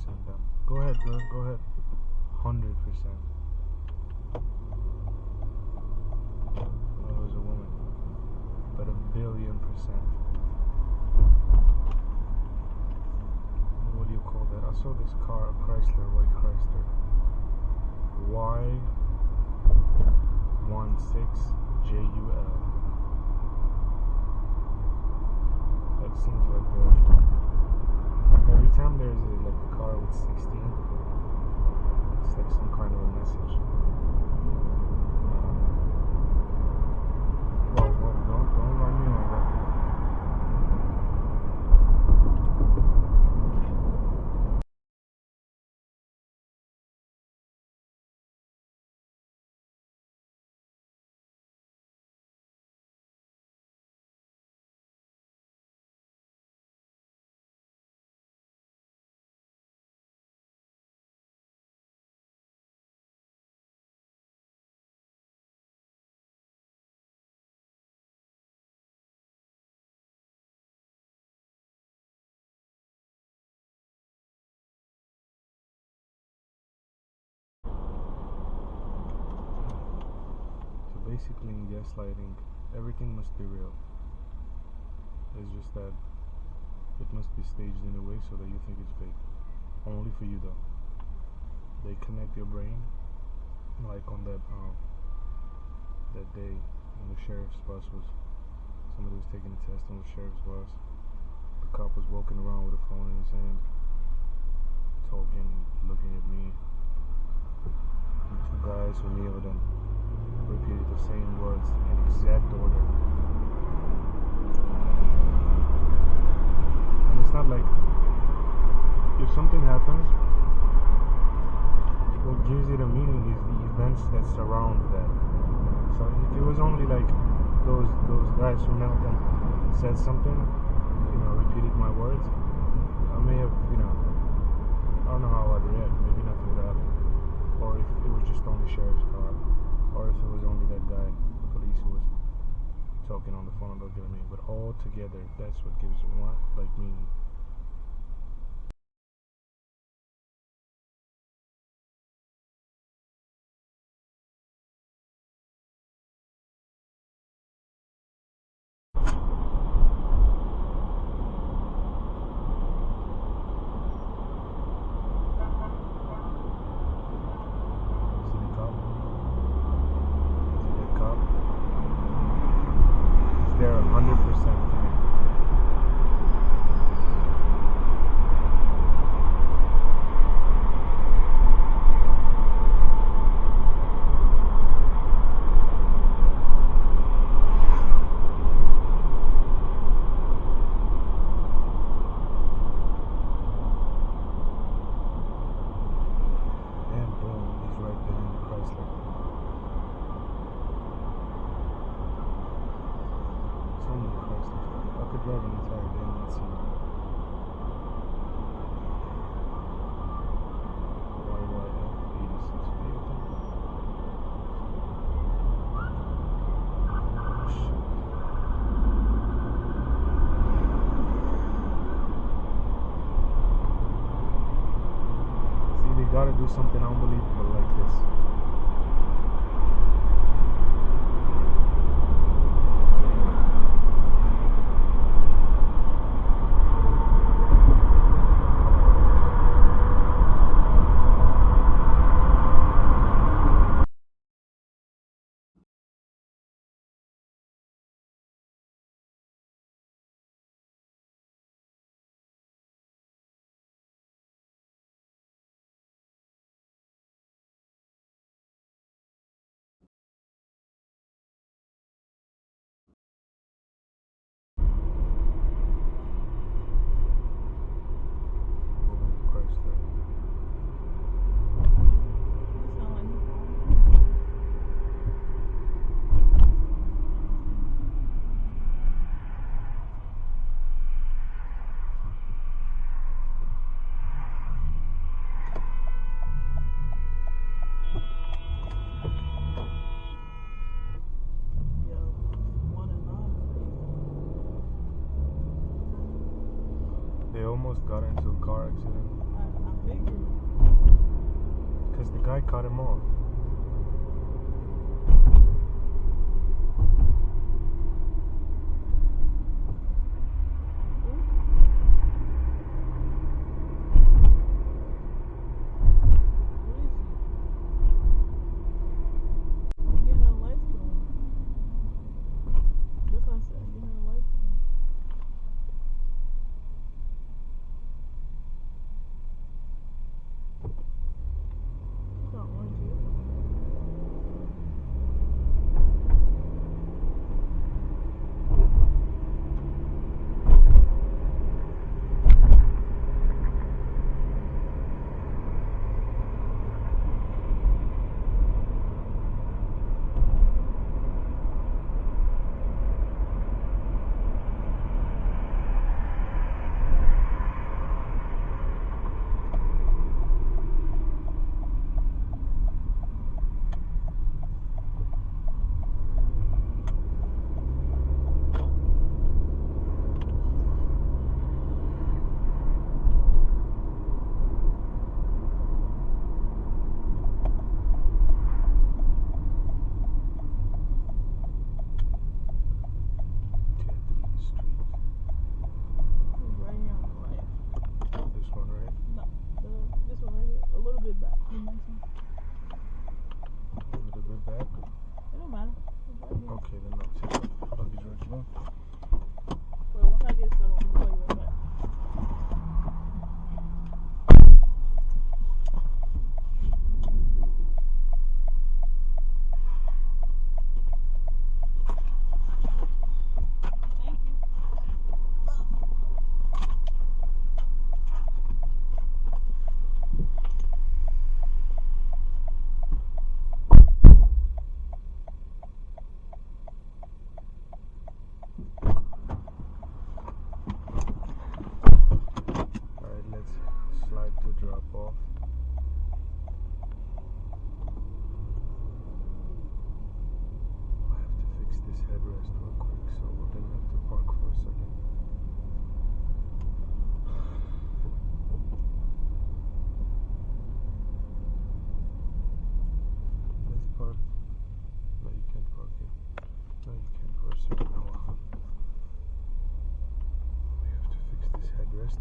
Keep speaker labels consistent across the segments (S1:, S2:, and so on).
S1: them. Go ahead, girl. Go ahead. 100%. Well, it was a woman, but 1,000,000,000%. What do you call that? I saw this car, a Chrysler, white Chrysler, Y16JUL. That seems like every time there's like a car with 16, it's like some kind of a message. Well, don't run me over. Basically, in gaslighting, everything must be real. It's just that it must be staged in a way so that you think it's fake. Only for you, though. They connect your brain, like on that day when the sheriff's bus was, somebody was taking a test on the sheriff's bus. The cop was walking around with a phone in his hand, talking, looking at me. And two guys who kneeled and repeated the same words in exact order. And it's not like, if something happens, what gives it a meaning is the events that surround that. So if it was only like those guys who knelt and said something, repeated my words, I may have, I don't know how I'd react. Maybe nothing would happen. Or if it was just on the sheriff's car. Or if it was only that guy, the police, who was talking on the phone and looking at me. But all together, that's what gives one, like, meaning. They're 100%. And boom, he's right behind the Chrysler. So many Chryslers. I could drive an entire day and not see it. YYF 86B, I think. See, they gotta do something unbelievable like this. They almost got into a car accident.
S2: figured.
S1: Because the guy cut him off.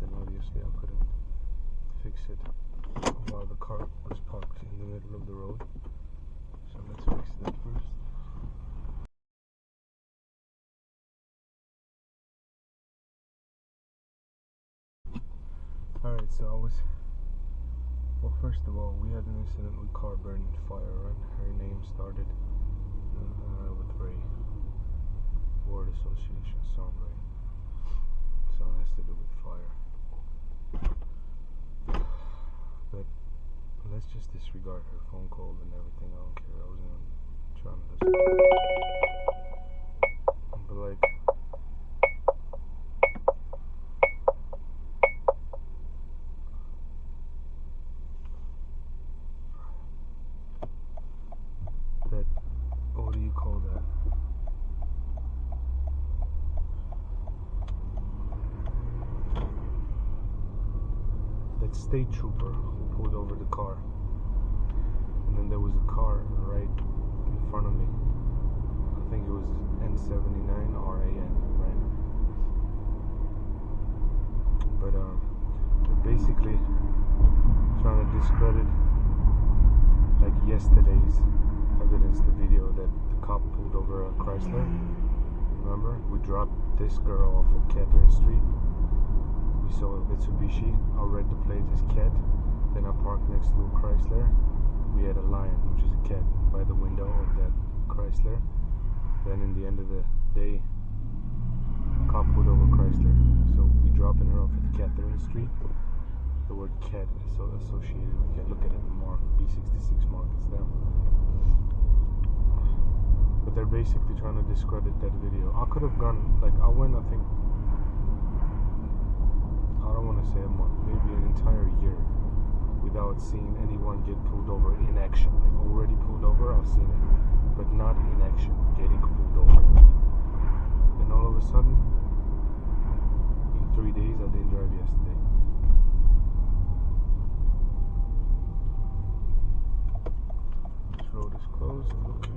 S1: Then obviously I couldn't fix it while the car was parked in the middle of the road. So let's fix that first. Alright, so well, first of all, we had an incident with car burning fire, and her name started with Ray. Word association, Song Ray. So it has to do with fire. But let's just disregard her phone call and everything. I don't care. I wasn't even trying to listen. But like, that, what do you call that? That state trooper who pulled over the car, and then there was a car right in front of me. I think it was N79 RAN, right? But they're basically trying to discredit like yesterday's evidence, the video that the cop pulled over a Chrysler. Remember, we dropped this girl off at Catherine Street. We saw a Mitsubishi. I read the plate as cat. Then I parked next to a Chrysler. We had a lion, which is a cat, by the window of that Chrysler. Then in the end of the day, cop pulled over Chrysler. So we dropping her off at Catherine Street. The word cat is so associated with cat. Look at it, the mark, B66 mark, it's them. But they're basically trying to discredit that video. I could have gone, like, I went, I think, I don't want to say a month, maybe an entire year without seeing anyone get pulled over in action. Like, already pulled over, I've seen it, but not in action, getting pulled over. And all of a sudden, in 3 days, I didn't drive yesterday. closed. Okay.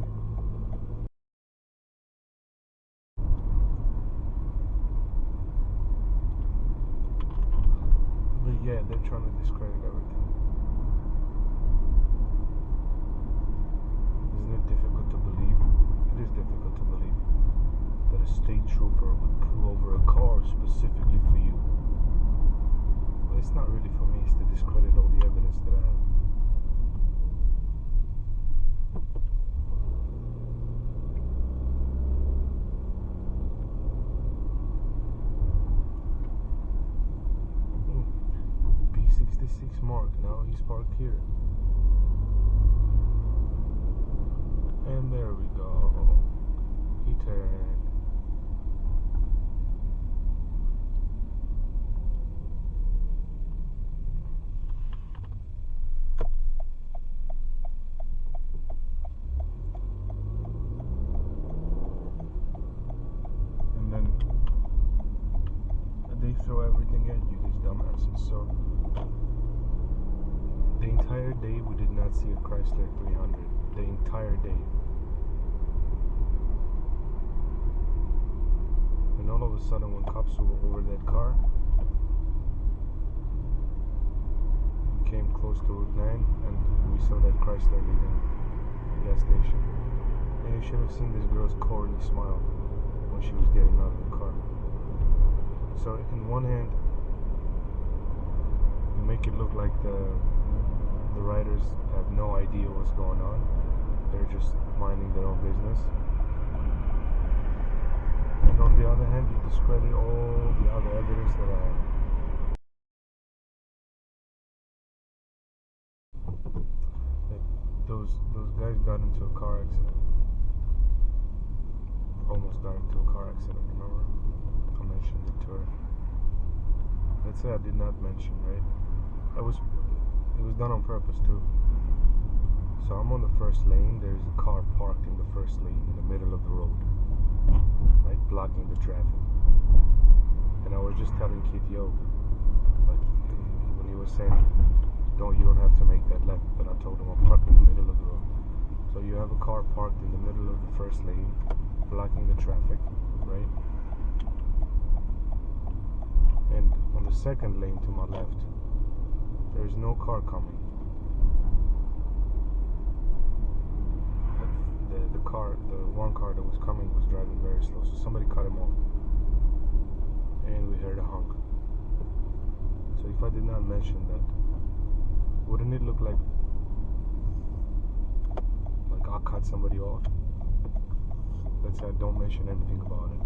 S1: But yeah, they're trying to discredit everything. Isn't it difficult to believe? It is difficult to believe that a state trooper would pull over a car specifically for you. But it's not really for me, it's to discredit all the evidence that I have. B66 Mark, now he's parked here. And there we go. He turned. And then they throw everything at you, these dumbasses. So the entire day we did not see a Chrysler 300. The entire day. And all of a sudden when cops were over that car, we came close to Route 9 and we saw that Chrysler leaving the gas station. And you should have seen this girl's corny smile when she was getting out of the car. So in one hand, you make it look like the riders have no idea what's going on. They're just minding their own business. And on the other hand, you discredit all the other evidence that I have. Like those guys got into a car accident. Almost got into a car accident, remember? I mentioned it to her. Let's say I did not mention, right? It was done on purpose too. So I'm on the first lane, there's a car parked in the first lane in the middle of the road, right, blocking the traffic. And I was just telling Kid, yo, like when he was saying, you don't have to make that left, but I told him I'm parked in the middle of the road. So you have a car parked in the middle of the first lane, blocking the traffic, right? And on the second lane to my left, there's no car coming. The one car that was coming was driving very slow, so somebody cut him off. And we heard a honk. So if I did not mention that, wouldn't it look like I cut somebody off? Let's say I don't mention anything about it.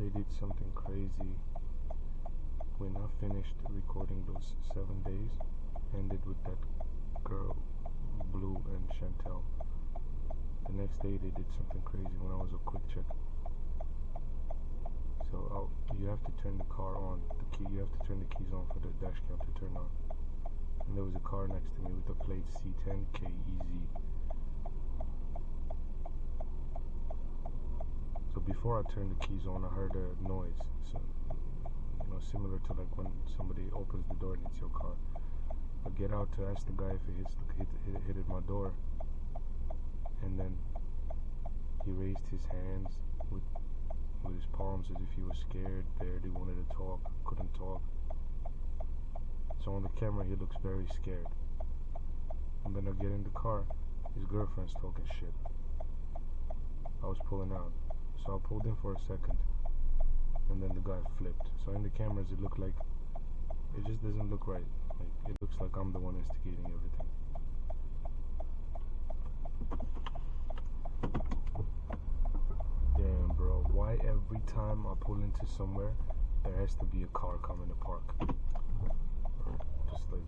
S1: They did something crazy when I finished recording those 7 days. Ended with that girl, Blue and Chantel. The next day they did something crazy when I was a quick check. So you have to turn the car on. You have to turn the keys on for the dash cam to turn on. And there was a car next to me with the plate C10KEZ. So before I turned the keys on, I heard a noise. So, similar to like when somebody opens the door and hits your car. I get out to ask the guy if he hit at my door, and then he raised his hands with his palms as if he was scared, barely wanted to talk, couldn't talk. So on the camera he looks very scared. And then I get in the car, his girlfriend's talking shit. I was pulling out. So I pulled in for a second, and then the guy flipped. So in the cameras it looked like, it just doesn't look right. Like, it looks like I'm the one instigating everything. Damn, bro, why every time I pull into somewhere there has to be a car coming to park? Or just like,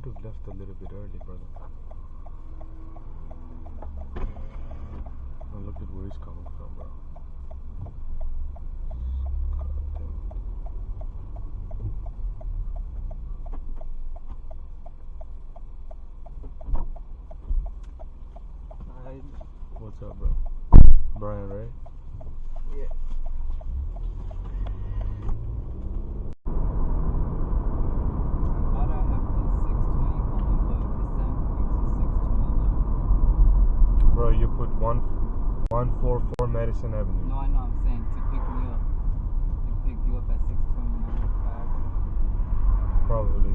S1: should have left a little bit early, brother. Oh, look at where he's coming from, bro. What's up, bro? Brian, right?
S2: Yeah. I thought I have put 621, but the sound speaks to 629.
S1: Bro, you put 144 Madison Avenue.
S2: No, I know. I'm saying to pick me up. I picked you up at 629.
S1: Probably.